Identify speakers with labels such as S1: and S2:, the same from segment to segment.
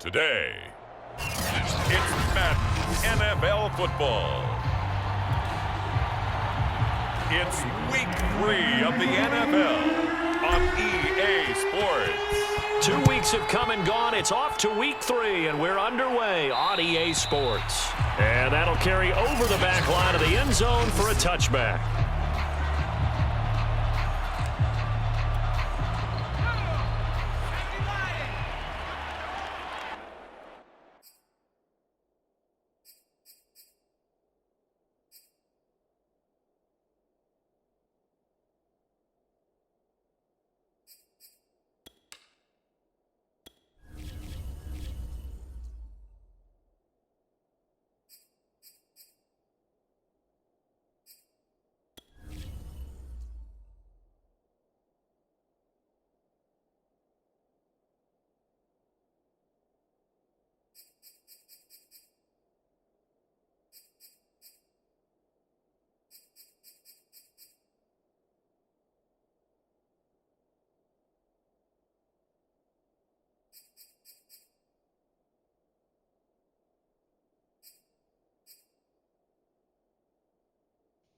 S1: Today, it's Madden NFL football. It's week 3 of the NFL on EA Sports.
S2: 2 weeks have come and gone. It's off to week 3, and we're underway on EA Sports. And that'll carry over the back line of the end zone for a touchback.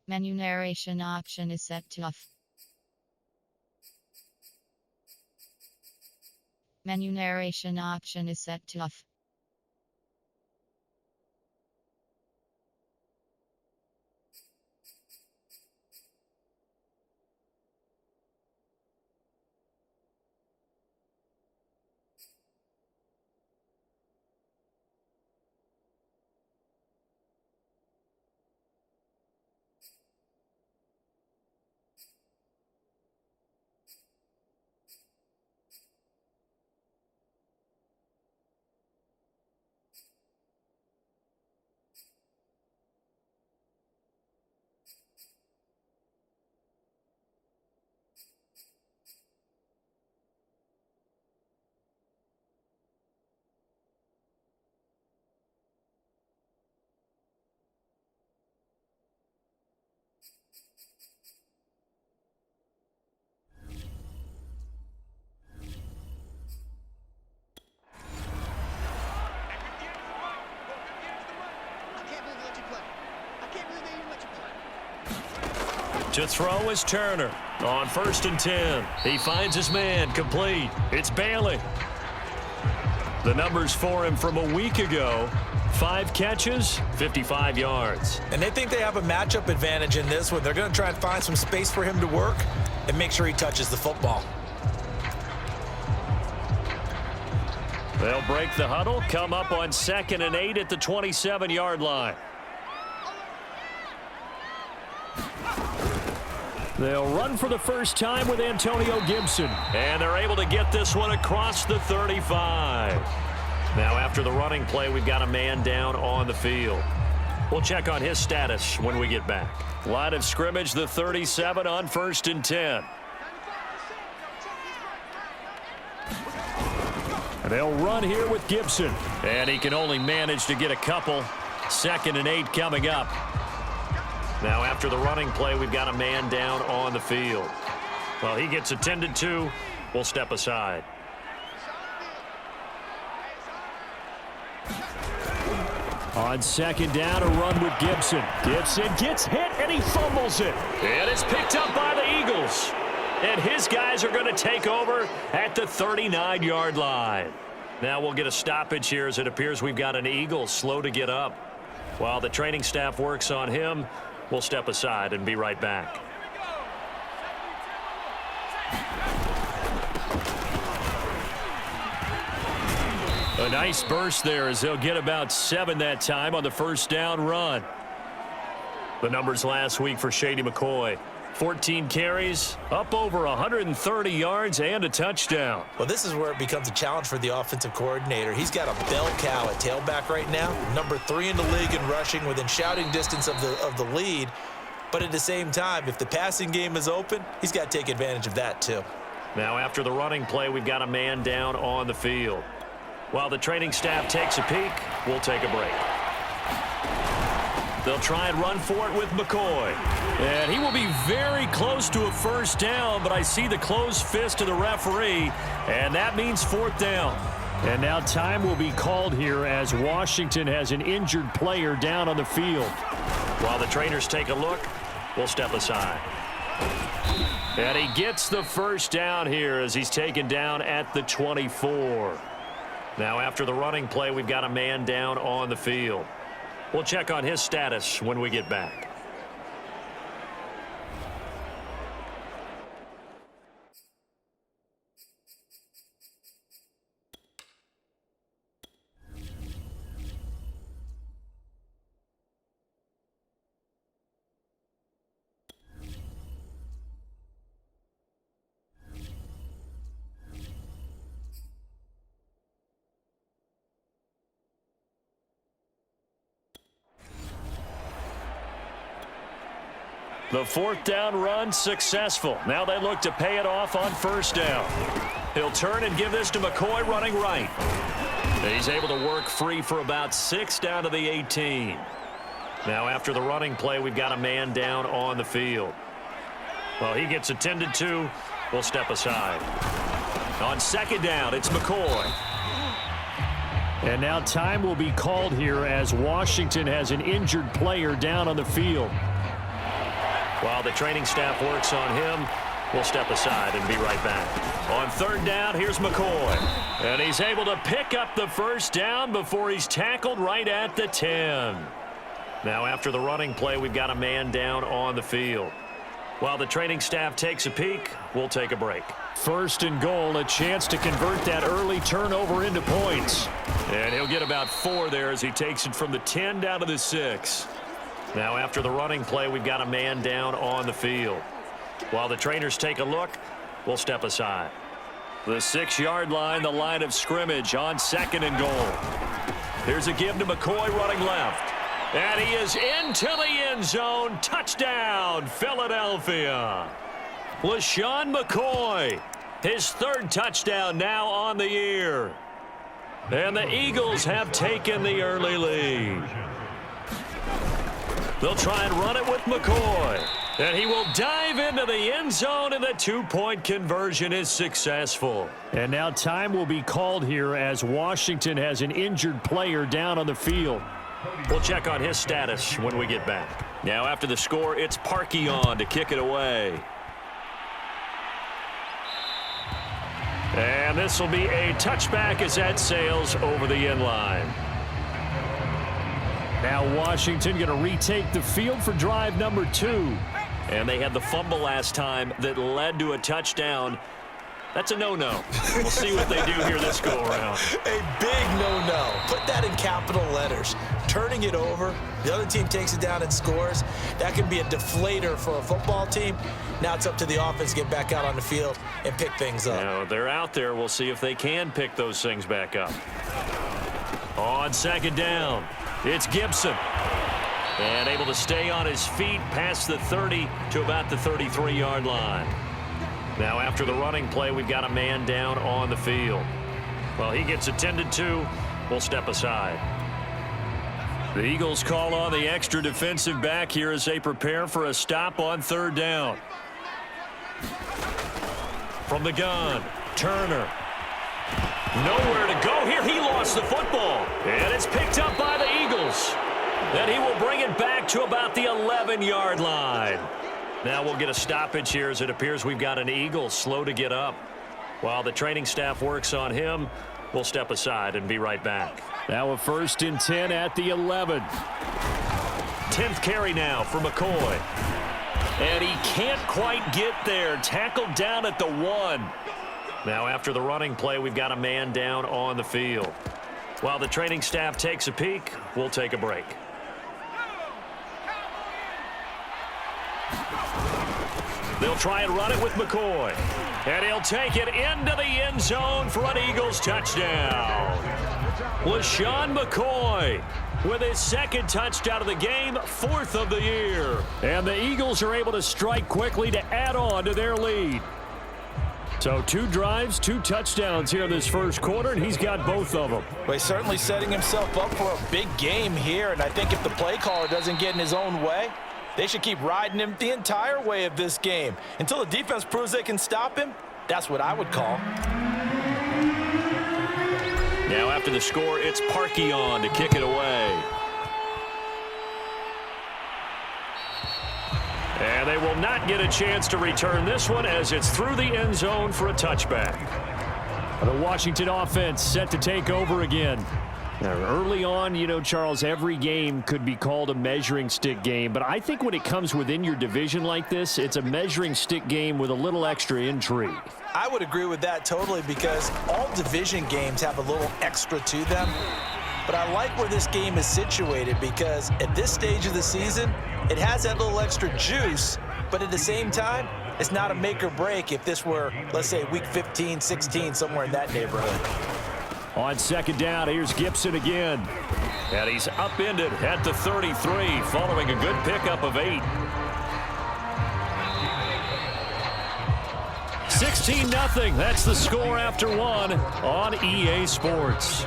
S3: Menu narration option is set to off. Menu narration option is set to off. To throw is Turner on 1st and 10. He finds his man, complete. It's Bailey. The numbers for him from a week ago: 5 catches, 55 yards.
S4: And they think they have a matchup advantage in this one. They're going to try and find some space for him to work and make sure he touches the football.
S2: They'll break the huddle, come up on 2nd and 8 at the 27-yard line. They'll run for the first time with Antonio Gibson. And they're able to get this one across the 35. Now, after the running play, we've got a man down on the field. We'll check on his status when we get back. Line of scrimmage, the 37 on 1st and 10. They'll run here with Gibson. And he can only manage to get a couple. 2nd and 8 coming up. Now, after the running play, we've got a man down on the field. Well, he gets attended to. We'll step aside. On 2nd down, a run with Gibson. Gibson gets hit, and he fumbles it. And it's picked up by the Eagles. And his guys are going to take over at the 39-yard line. Now we'll get a stoppage here as it appears we've got an Eagle slow to get up. While the training staff works on him, we'll step aside and be right back. A nice burst there as they'll get about 7 that time on the 1st down run. The numbers last week for Shady McCoy: 14 carries, up over 130 yards, and a touchdown.
S4: Well, this is where it becomes a challenge for the offensive coordinator. He's got a bell cow at tailback right now, number 3 in the league in rushing, within shouting distance of the lead. But at the same time, if the passing game is open, he's got to take advantage of that too.
S2: Now, after the running play, we've got a man down on the field. While the training staff takes a peek, we'll take a break. They'll try and run for it with McCoy. And he will be very close to a first down, but I see the closed fist of the referee, and that means 4th down. And now time will be called here as Washington has an injured player down on the field.
S3: While the trainers take a look, we'll step aside. And he gets the first down here as he's taken down at the 24. Now after the running play, we've got a man down on the field. We'll check on his status when we get back. The fourth down run successful. Now they look to pay it off on first down. He'll turn and give this to McCoy running right. He's able to work free for about 6 down to the 18. Now after the running play, we've got a man down on the field. Well, he gets attended to. We'll step aside. On second down, it's McCoy.
S2: And now time will be called here as Washington has an injured player down on the field.
S3: While the training staff works on him, we'll step aside and be right back. On third down, here's McCoy. And he's able to pick up the first down before he's tackled right at the 10. Now after the running play, we've got a man down on the field. While the training staff takes a peek, we'll take a break.
S2: First and goal, a chance to convert that early turnover into points.
S3: And he'll get about 4 there as he takes it from the 10 down to the 6. Now after the running play, we've got a man down on the field. While the trainers take a look, we'll step aside. The 6-yard line, the line of scrimmage on second and goal. Here's a give to McCoy running left. And he is into the end zone. Touchdown, Philadelphia. LaShawn McCoy, his 3rd touchdown now on the year. And the Eagles have taken the early lead. They'll try and run it with McCoy. And he will dive into the end zone, and the 2-point conversion is successful.
S2: And now time will be called here as Washington has an injured player down on the field.
S3: We'll check on his status when we get back. Now after the score, it's Parkey on to kick it away. And this will be a touchback as that sails over the end line.
S2: Now Washington going to retake the field for drive number 2.
S3: And they had the fumble last time that led to a touchdown. That's a no-no. We'll see what they do here this go-around.
S4: A big no-no. Put that in capital letters. Turning it over, the other team takes it down and scores. That can be a deflator for a football team. Now it's up to the offense to get back out on the field and pick things up.
S3: Now, they're out there. We'll see if they can pick those things back up. On second down, it's Gibson. And able to stay on his feet past the 30 to about the 33-yard line. Now after the running play, we've got a man down on the field. Well, he gets attended to. We'll step aside. The Eagles call on the extra defensive back here as they prepare for a stop on third down. From the gun, Turner. Nowhere to go here. He lost the football. And it's picked up by the Eagles. And he will bring it back to about the 11-yard line. Now we'll get a stoppage here as it appears we've got an Eagle slow to get up. While the training staff works on him, we'll step aside and be right back.
S2: Now a 1st and 10 at the 11.
S3: 10th carry now for McCoy. And he can't quite get there. Tackled down at the 1. Now after the running play, we've got a man down on the field. While the training staff takes a peek, we'll take a break. They'll try and run it with McCoy. And he'll take it into the end zone for an Eagles touchdown. LaShawn McCoy with his 2nd touchdown of the game, 4th of the year.
S2: And the Eagles are able to strike quickly to add on to their lead. So 2 drives, 2 touchdowns here in this first quarter, and he's got both of them.
S4: Well, he's certainly setting himself up for a big game here, and I think if the play caller doesn't get in his own way, they should keep riding him the entire way of this game. Until the defense proves they can stop him, that's what I would call.
S3: Now after the score, it's Parkey on to kick it away. And they will not get a chance to return this one as it's through the end zone for a touchback.
S2: The Washington offense set to take over again. Now, early on, you know, Charles, every game could be called a measuring stick game, but I think when it comes within your division like this, it's a measuring stick game with a little extra intrigue.
S4: I would agree with that totally because all division games have a little extra to them. But I like where this game is situated because at this stage of the season, it has that little extra juice, but at the same time, it's not a make or break if this were, let's say, week 15, 16, somewhere in that neighborhood.
S2: On second down, here's Gibson again.
S3: And he's upended at the 33 following a good pickup of 8. 16-0. That's the score after 1 on EA Sports.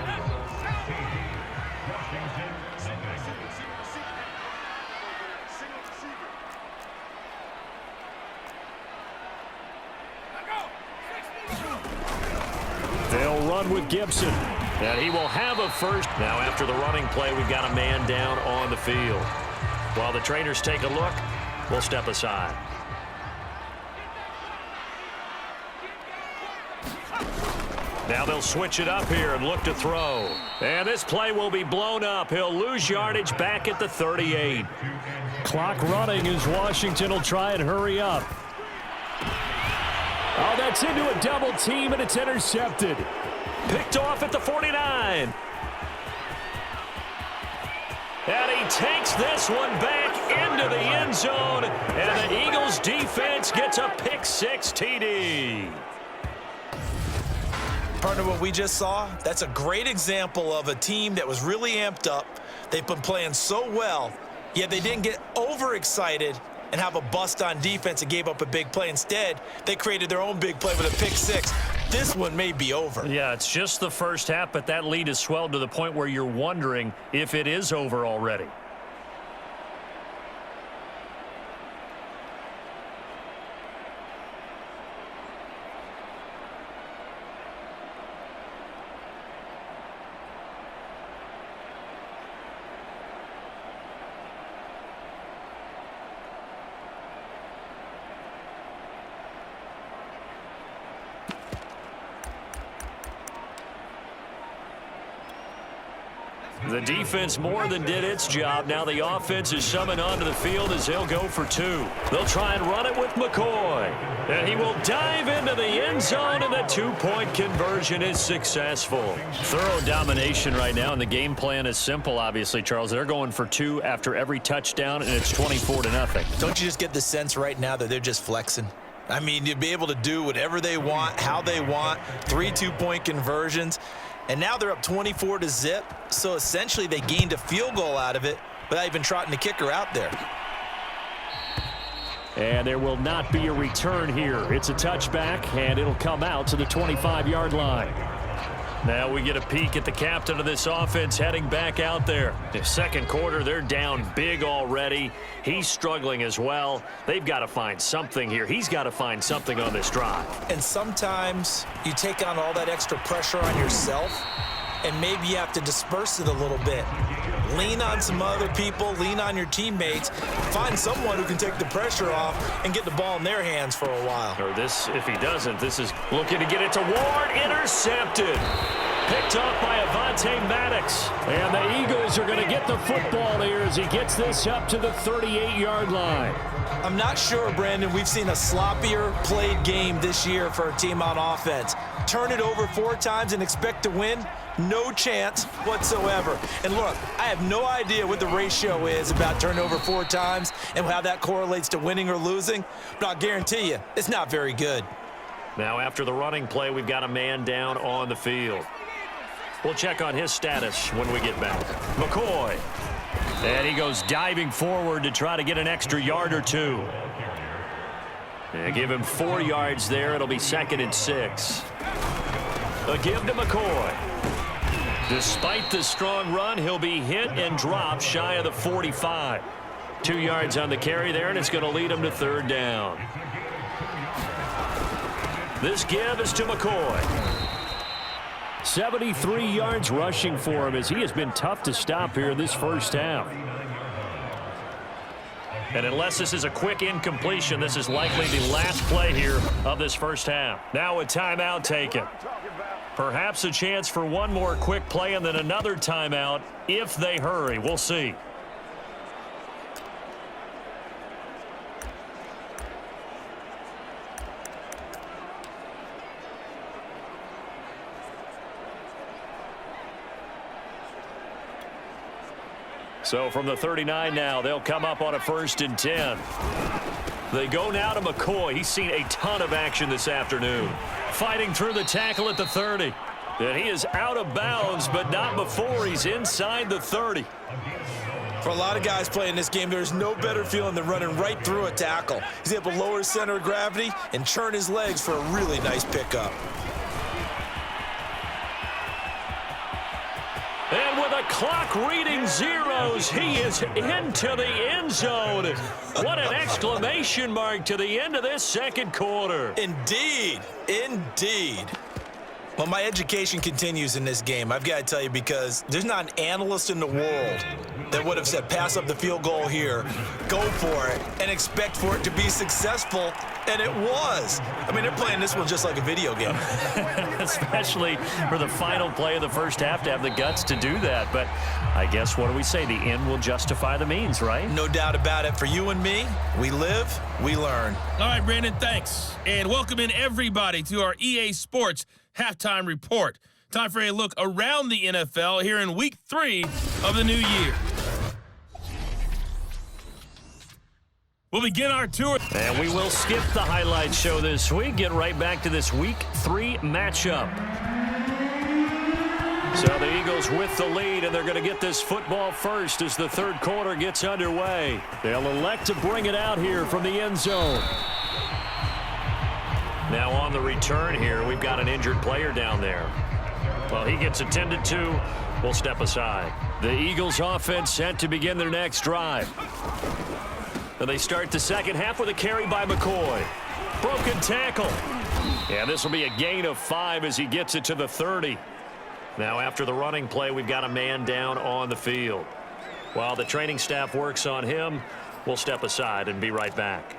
S2: They'll run with Gibson.
S3: And he will have a first. Now after the running play, we've got a man down on the field. While the trainers take a look, we'll step aside. Now they'll switch it up here and look to throw. And this play will be blown up. He'll lose yardage back at the 38.
S2: Clock running as Washington will try and hurry up. Oh, that's into a double team, and it's intercepted.
S3: Picked off at the 49. And he takes this one back into the end zone. And the Eagles defense gets a pick 6 TD.
S4: Partner, what we just saw, that's a great example of a team that was really amped up. They've been playing so well, yet they didn't get overexcited and have a bust on defense and gave up a big play. Instead, they created their own big play with a pick 6. This one may be over.
S3: Yeah, it's just the first half, but that lead has swelled to the point where you're wondering if it is over already. The defense more than did its job. Now the offense is summoned onto the field as they'll go for 2. They'll try and run it with McCoy. And he will dive into the end zone, and the 2-point conversion is successful.
S2: Thorough domination right now, and the game plan is simple, obviously, Charles. They're going for 2 after every touchdown, and it's 24-0.
S4: Don't you just get the sense right now that they're just flexing? I mean, you'd be able to do whatever they want, how they want, 3 2-point conversions. And now they're up 24-0, so essentially they gained a field goal out of it without even trotting the kicker out there.
S2: And there will not be a return here. It's a touchback, and it'll come out to the 25-yard line.
S3: Now we get a peek at the captain of this offense heading back out there. The second quarter, they're down big already. He's struggling as well. They've got to find something here. He's got to find something on this drive.
S4: And sometimes you take on all that extra pressure on yourself, and maybe you have to disperse it a little bit. Lean on some other people, lean on your teammates, find someone who can take the pressure off and get the ball in their hands for a while.
S3: Or this, if he doesn't, this is looking to get it to Ward, intercepted. Picked off by Avonte Maddox.
S2: And the Eagles are going to get the football here as he gets this up to the 38-yard line.
S4: I'm not sure, Brandon, we've seen a sloppier played game this year for a team on offense. Turn it over 4 times and expect to win? No chance whatsoever. And look, I have no idea what the ratio is about turnover 4 times and how that correlates to winning or losing, but I'll guarantee you, it's not very good.
S3: Now after the running play, we've got a man down on the field. We'll check on his status when we get back. McCoy. And he goes diving forward to try to get an extra yard or 2. And give him 4 yards there. It'll be 2nd and 6. A give to McCoy. Despite the strong run, he'll be hit and dropped shy of the 45. 2 yards on the carry there, and it's going to lead him to 3rd down. This give is to McCoy.
S2: 73 yards rushing for him as he has been tough to stop here in this first half.
S3: And unless this is a quick incompletion, this is likely the last play here of this first half. Now a timeout taken. Perhaps a chance for one more quick play and then another timeout if they hurry. We'll see. So from the 39 now, they'll come up on a 1st and 10. They go now to McCoy. He's seen a ton of action this afternoon. Fighting through the tackle at the 30. And he is out of bounds, but not before he's inside the 30.
S4: For a lot of guys playing this game, there's no better feeling than running right through a tackle. He's able to lower his center of gravity and churn his legs for a really nice pickup.
S3: And with a clock reading zeros, he is into the end zone. What an exclamation mark to the end of this second quarter.
S4: Indeed. Indeed. Well, my education continues in this game, I've got to tell you, because there's not an analyst in the world that would have said pass up the field goal here, go for it, and expect for it to be successful, and it was. I mean, they're playing this one just like a video game.
S3: Especially for the final play of the first half to have the guts to do that. But I guess, what do we say? The end will justify the means, right?
S4: No doubt about it. For you and me, we live, we learn.
S5: All right, Brandon, thanks. And welcome in everybody to our EA Sports Halftime Report. Time for a look around the NFL here in Week 3 of the new year. We'll begin our tour.
S3: And we will skip the highlight show this week. Get right back to this Week 3 matchup. So the Eagles with the lead, and they're going to get this football first as the third quarter gets underway. They'll elect to bring it out here from the end zone. Now on the return here, we've got an injured player down there. Well, he gets attended to. We'll step aside. The Eagles offense set to begin their next drive. And they start the second half with a carry by McCoy. Broken tackle. And this will be a gain of 5 as he gets it to the 30. Now after the running play, we've got a man down on the field. While the training staff works on him, we'll step aside and be right back.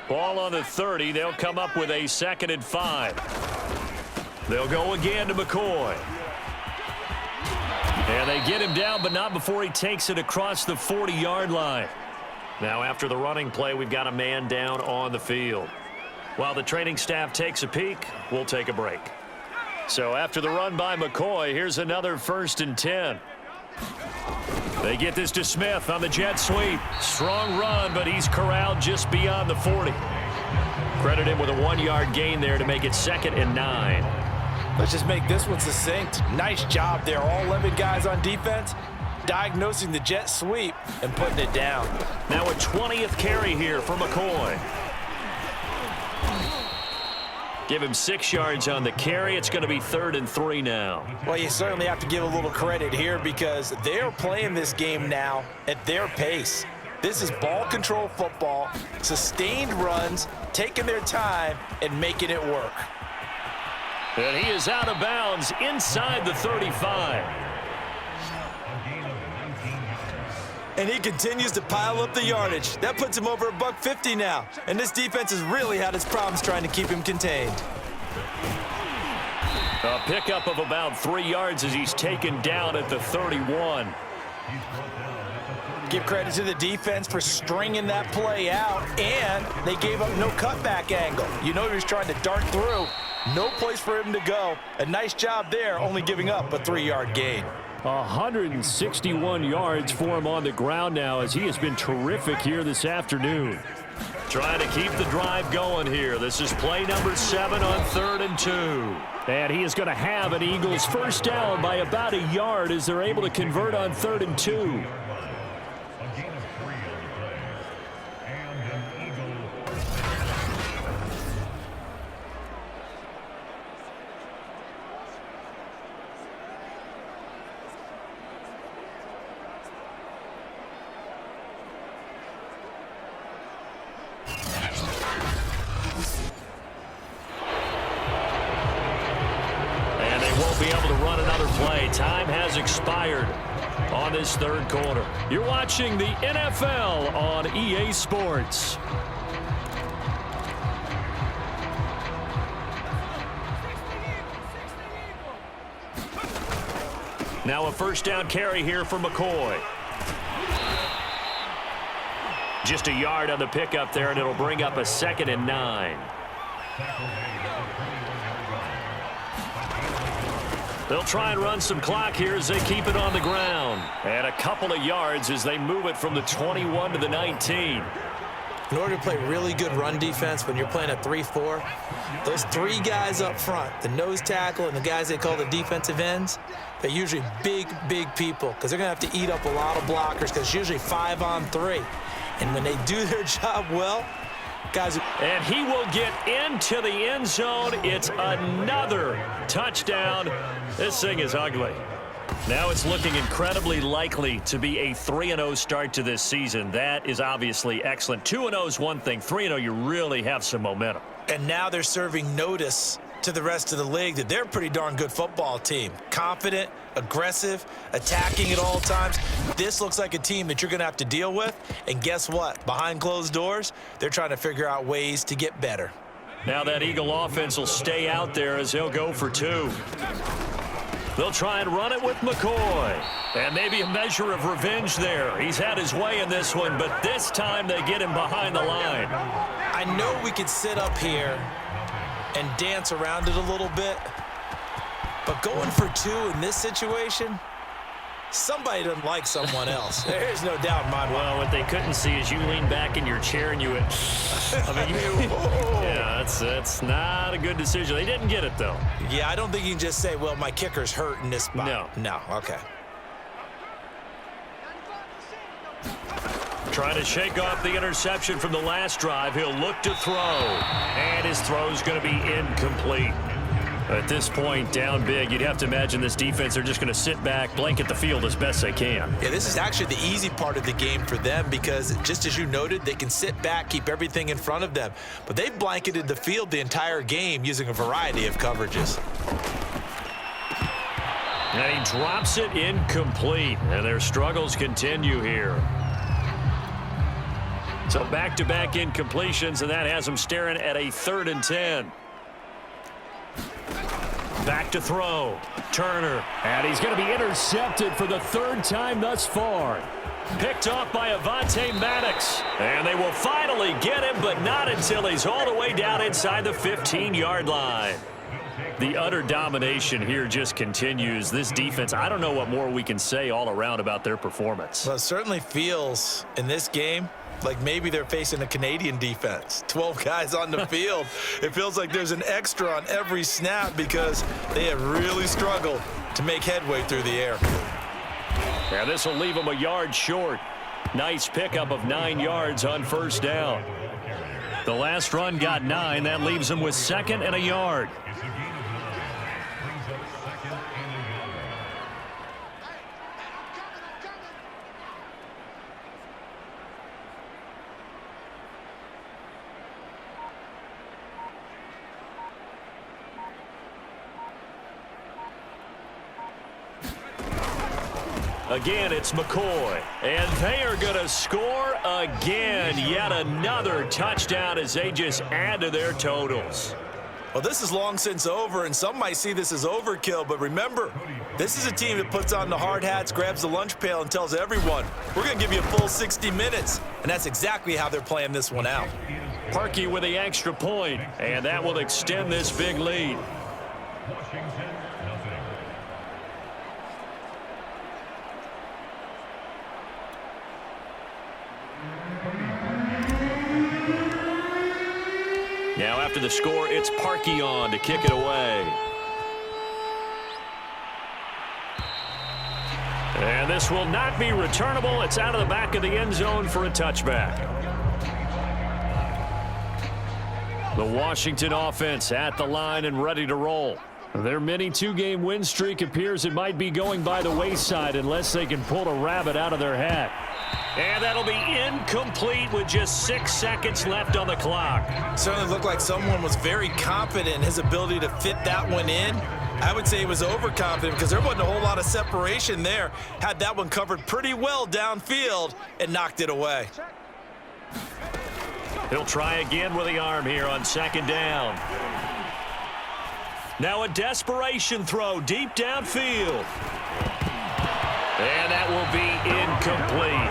S3: Ball on the 30. They'll come up with a 2nd and 5. They'll go again to McCoy. And they get him down, but not before he takes it across the 40-yard line. Now after the running play, we've got a man down on the field. While the training staff takes a peek, we'll take a break. So after the run by McCoy, here's another 1st and 10. They get this to Smith on the jet sweep. Strong run, but he's corralled just beyond the 40. Credit him with a 1-yard gain there to make it 2nd and 9.
S4: Let's just make this one succinct. Nice job there. All 11 guys on defense diagnosing the jet sweep and putting it down.
S3: Now a 20th carry here for McCoy. Give him 6 yards on the carry. It's going to be 3rd and 3 now.
S4: Well, you certainly have to give a little credit here because they're playing this game now at their pace. This is ball control football, sustained runs, taking their time and making it work.
S3: And he is out of bounds inside the 35.
S4: And he continues to pile up the yardage. That puts him over $150 now. And this defense has really had its problems trying to keep him contained.
S3: A pickup of about 3 yards as he's taken down at the 31.
S4: Give credit to the defense for stringing that play out, and they gave up no cutback angle. You know he was trying to dart through. No place for him to go. A nice job there, only giving up a 3-yard gain.
S2: 161 yards for him on the ground now as he has been terrific here this afternoon.
S3: Trying to keep the drive going here. This is play number 7 on 3rd and 2.
S2: And he is going to have an Eagles first down by about a yard as they're able to convert on 3rd and 2. be able to run another play. Time has expired on this third quarter. You're watching the NFL on EA Sports. Now a first down carry here for McCoy. Just a yard on the pickup there, and it'll bring up a 2nd and 9. They'll try and run some clock here as they keep it on the ground. And a couple of yards as they move it from the 21 to the 19.
S4: In order to play really good run defense when you're playing a 3-4, those 3 guys up front, the nose tackle and the guys they call the defensive ends, they're usually big, big people because they're going to have to eat up a lot of blockers because it's usually 5-on-3. And when they do their job well, guys...
S2: And he will get into the end zone. It's another touchdown. This thing is ugly. Now it's looking incredibly likely to be a 3-0 start to this season. That is obviously excellent. 2-0 is one thing. 3-0, you really have some momentum.
S4: And now they're serving notice to the rest of the league that they're a pretty darn good football team. Confident, aggressive, attacking at all times. This looks like a team that you're going to have to deal with. And guess what? Behind closed doors, they're trying to figure out ways to get better.
S2: Now that Eagle offense will stay out there as he'll go for 2. They'll try and run it with McCoy. And maybe a measure of revenge there. He's had his way in this one, but this time they get him behind the line.
S4: I know we could sit up here and dance around it a little bit, but going for 2 in this situation, somebody doesn't like someone else. There's no doubt in my mind.
S2: Well, what they couldn't see is you lean back in your chair and you went, yeah, that's not a good decision. They didn't get it, though.
S4: Yeah, I don't think you can just say, well, my kicker's hurt in this spot. No, okay.
S2: Trying to shake off the interception from the last drive. He'll look to throw, and his throw's going to be incomplete. At this point, down big, you'd have to imagine this defense, they're just going to sit back, blanket the field as best they can.
S4: Yeah, this is actually the easy part of the game for them because, just as you noted, they can sit back, keep everything in front of them. But they've blanketed the field the entire game using a variety of coverages.
S2: And he drops it incomplete, and their struggles continue here. So back-to-back incompletions, and that has them staring at a 3rd and 10. Back to throw. Turner. And he's going to be intercepted for the 3rd time thus far. Picked off by Avonte Maddox. And they will finally get him, but not until he's all the way down inside the 15-yard line. The utter domination here just continues. This defense, I don't know what more we can say all around about their performance.
S4: Well, it certainly feels in this game like maybe they're facing a Canadian defense. 12 guys on the field. It feels like there's an extra on every snap because they have really struggled to make headway through the air.
S2: Yeah, this will leave them a yard short. Nice pickup of 9 yards on first down. The last run got 9. That leaves them with 2nd and a yard. Again, it's McCoy. And they are going to score again. Yet another touchdown as they just add to their totals.
S4: Well, this is long since over, and some might see this as overkill. But remember, this is a team that puts on the hard hats, grabs the lunch pail, and tells everyone, we're going to give you a full 60 minutes. And that's exactly how they're playing this one out.
S2: Parkey with the extra point, and that will extend this big lead. Now after the score, it's Parkey on to kick it away. And this will not be returnable. It's out of the back of the end zone for a touchback. The Washington offense at the line and ready to roll. Their mini 2-game win streak appears it might be going by the wayside unless they can pull a rabbit out of their hat. And that'll be incomplete with just 6 seconds left on the clock.
S4: Certainly looked like someone was very confident in his ability to fit that one in. I would say he was overconfident because there wasn't a whole lot of separation there. Had that one covered pretty well downfield and knocked it away.
S2: He'll try again with the arm here on second down. Now a desperation throw deep downfield. And that will be incomplete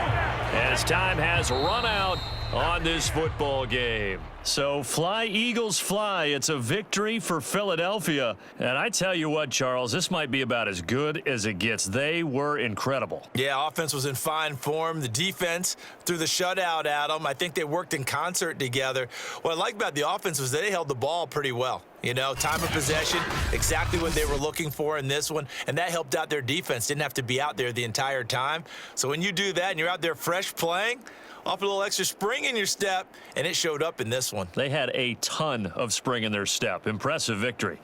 S2: as time has run out on this football game. So fly, Eagles, fly. It's a victory for Philadelphia. And I tell you what, Charles, this might be about as good as it gets. They were incredible.
S4: Yeah, offense was in fine form. The defense threw the shutout at them. I think they worked in concert together. What I like about the offense was they held the ball pretty well. You know, time of possession, exactly what they were looking for in this one, and that helped out their defense. Didn't have to be out there the entire time. So when you do that and you're out there fresh playing, off a little extra spring in your step, and it showed up in this one.
S2: They had a ton of spring in their step. Impressive victory.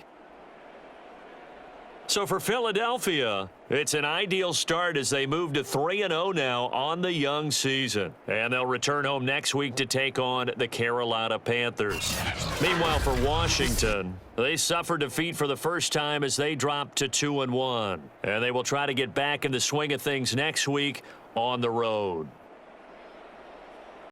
S2: So for Philadelphia, it's an ideal start as they move to 3-0 now on the young season. And they'll return home next week to take on the Carolina Panthers. Meanwhile, for Washington, they suffered defeat for the first time as they dropped to 2-1. And they will try to get back in the swing of things next week on the road.